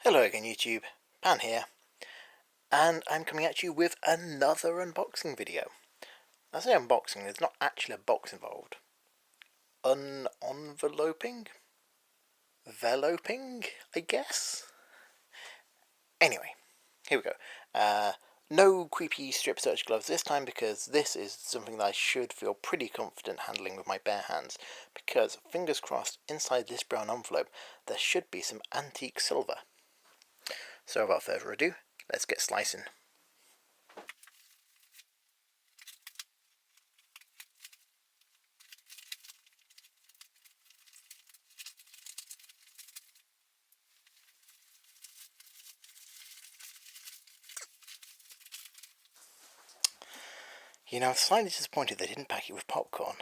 Hello again YouTube, Pan here, and I'm coming at you with another unboxing video. I say unboxing, there's not actually a box involved. Unenveloping? Veloping, I guess? Anyway, here we go. No creepy strip search gloves this time because this is something that I should feel pretty confident handling with my bare hands, because, fingers crossed, inside this brown envelope there should be some antique silver. So without further ado, let's get slicing. You know, I'm slightly disappointed they didn't pack it with popcorn.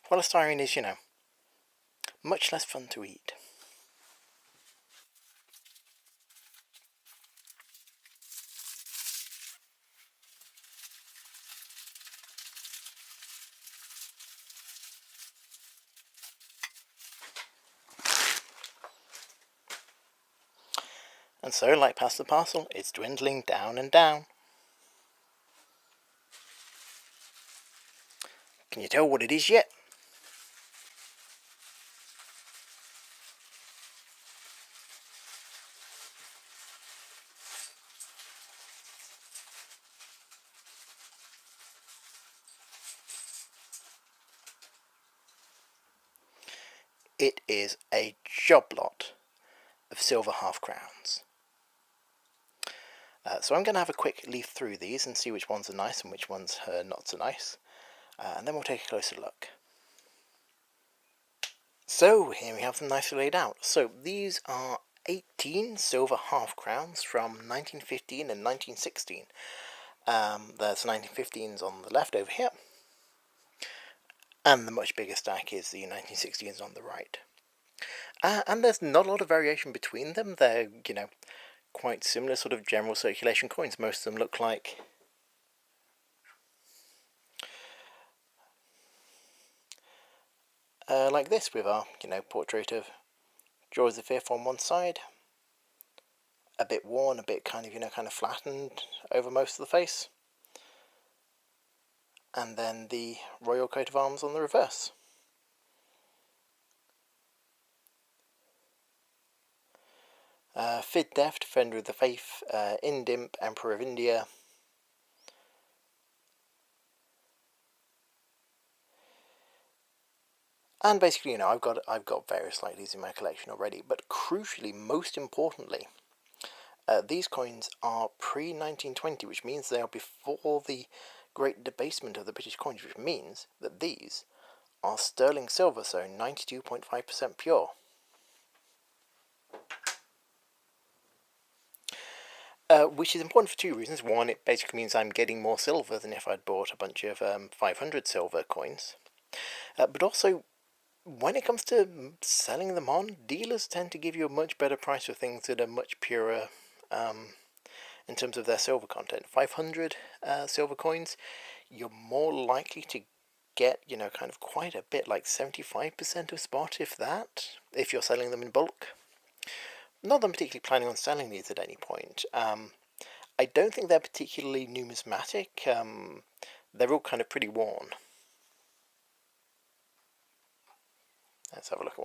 Polystyrene is, much less fun to eat. And so, like past the parcel, it's dwindling down and down. Can you tell what it is yet? It is a job lot of silver half crowns. So I'm going to have a quick leaf through these and see which ones are nice and which ones are not so nice. And then we'll take a closer look. So here we have them nicely laid out. So these are 18 silver half crowns from 1915 and 1916. There's 1915s on the left over here, and the much bigger stack is the 1916s on the right. And there's not a lot of variation between them. They're, quite similar sort of general circulation coins. Most of them look like this, with our, portrait of George V on one side, a bit worn, a bit kind of flattened over most of the face, and then the royal coat of arms on the reverse. Fid Def, Defender of the Faith, Indimp, Emperor of India, and basically, I've got various like these in my collection already. But crucially, most importantly, these coins are pre-1920, which means they are before the great debasement of the British coins, which means that these are sterling silver, so 92.5% pure. Which is important for two reasons. One, it basically means I'm getting more silver than if I'd bought a bunch of 500 silver coins. But also, when it comes to selling them on, dealers tend to give you a much better price for things that are much purer in terms of their silver content. 500 silver coins, you're more likely to get, kind of quite a bit, like 75% of spot, if that, if you're selling them in bulk. Not that I'm particularly planning on selling these at any point. I don't think they're particularly numismatic. They're all kind of pretty worn. Let's have a look at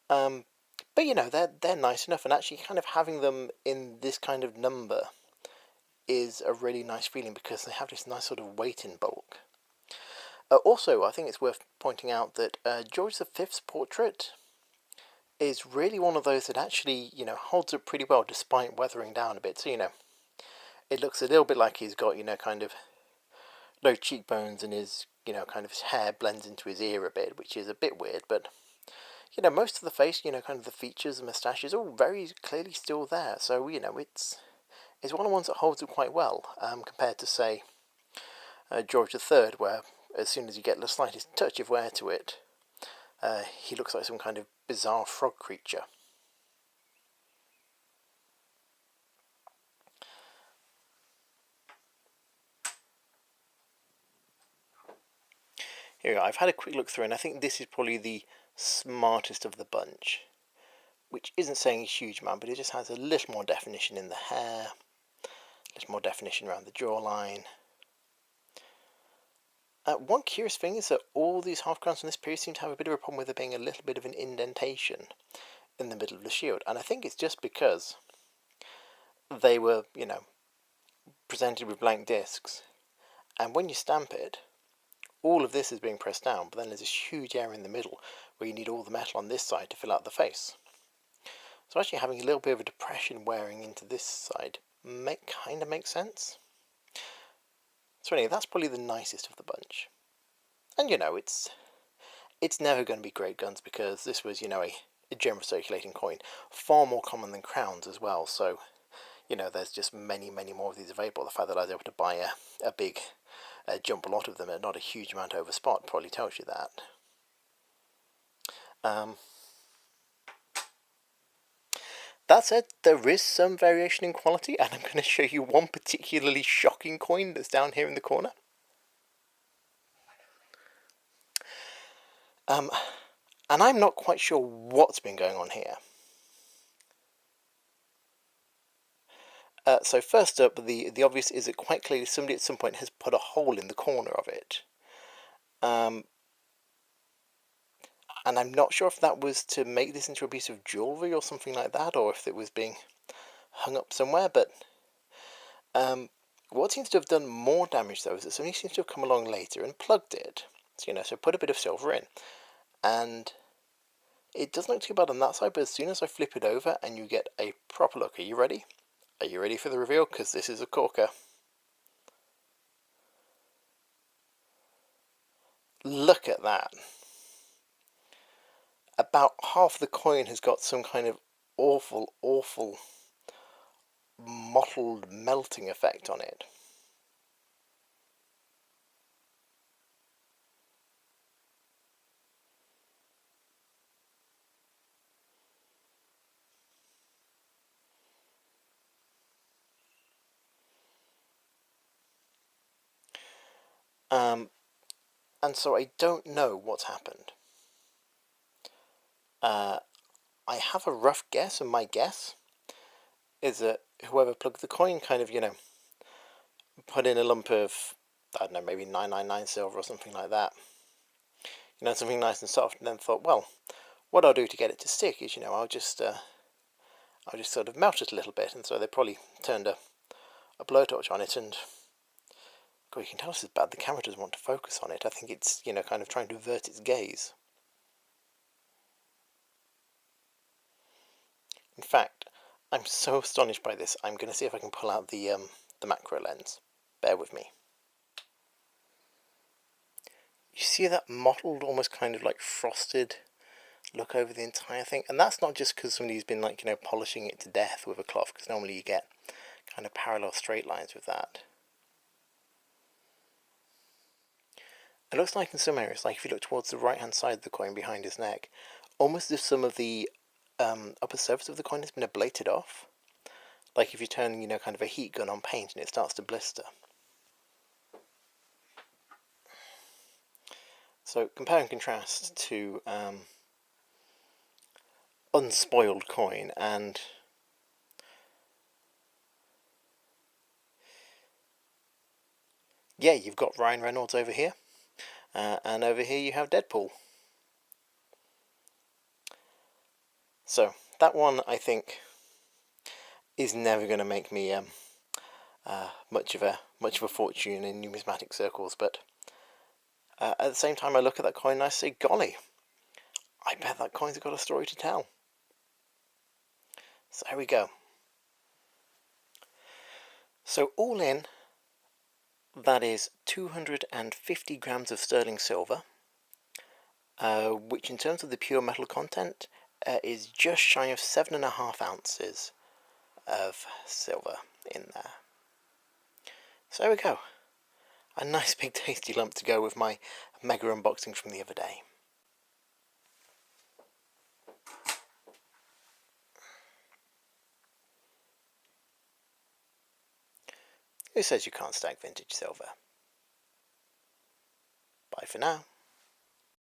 one. But they're nice enough, and actually kind of having them in this kind of number is a really nice feeling because they have this nice sort of weight in bulk. Also, I think it's worth pointing out that George V's portrait is really one of those that actually, holds up pretty well despite weathering down a bit. So, it looks a little bit like he's got, kind of low cheekbones, and his, kind of his hair blends into his ear a bit, which is a bit weird, but, most of the face, kind of the features and moustaches, all very clearly still there. So, it's one of the ones that holds up quite well, compared to, say, George III, where as soon as you get the slightest touch of wear to it, he looks like some kind of bizarre frog creature. Here we go. I've had a quick look through, and I think this is probably the smartest of the bunch. which isn't saying a huge amount, but it just has a little more definition in the hair, a little more definition around the jawline. One curious thing is that all these half crowns from this period seem to have a bit of a problem with there being a little bit of an indentation in the middle of the shield, and I think it's just because they were, you know, presented with blank discs, and when you stamp it, all of this is being pressed down, but then there's this huge area in the middle where you need all the metal on this side to fill out the face. So actually having a little bit of a depression wearing into this side kind of makes sense. So anyway, that's probably the nicest of the bunch. And you know, it's never going to be great guns because this was, you know, a general circulating coin, far more common than crowns as well. So, you know, there's just many more of these available. The fact that I was able to buy a big jump lot of them and not a huge amount over spot probably tells you that. That said, there is some variation in quality, and I'm going to show you one particularly shocking coin that's down here in the corner. And I'm not quite sure what's been going on here. So first up, the obvious is that quite clearly somebody at some point has put a hole in the corner of it. And I'm not sure if that was to make this into a piece of jewellery or something like that, or if it was being hung up somewhere, but what seems to have done more damage though is that somebody seems to have come along later and plugged it. So, you know, so put a bit of silver in, and it doesn't look too bad on that side, but as soon as I flip it over and you get a proper look, are you ready? Are you ready for the reveal? Because this is a corker. Look at that. About half the coin has got some kind of awful mottled melting effect on it. And so I don't know what's happened. I have a rough guess, and my guess is that whoever plugged the coin kind of, you know, put in a lump of, I don't know, maybe 999 silver or something like that. You know, something nice and soft, and then thought, well, what I'll do to get it to stick is, you know, I'll just sort of melt it a little bit. And so they probably turned a blowtorch on it, and God, you can tell this is bad. The camera doesn't want to focus on it. I think it's, you know, kind of trying to avert its gaze. In fact, I'm so astonished by this, I'm going to see if I can pull out the macro lens. Bear with me. You see that mottled, almost kind of like frosted look over the entire thing? And that's not just because somebody's been, like, you know, polishing it to death with a cloth, because normally you get kind of parallel straight lines with that. It looks like in some areas, like if you look towards the right hand side of the coin behind his neck, almost as if some of the upper surface of the coin has been ablated off. Like if you turn, you know, kind of a heat gun on paint and it starts to blister. So compare and contrast to unspoiled coin, and yeah, you've got Ryan Reynolds over here, and over here you have Deadpool. So that one, I think, is never going to make me much of a fortune in numismatic circles. But at the same time, I look at that coin and I say, golly, I bet that coin's got a story to tell. So here we go. So all in, that is 250 grams of sterling silver, which in terms of the pure metal content is just shy of 7.5 ounces of silver in there. So there we go. A nice big tasty lump to go with my mega unboxing from the other day. Who says you can't stack vintage silver? Bye for now.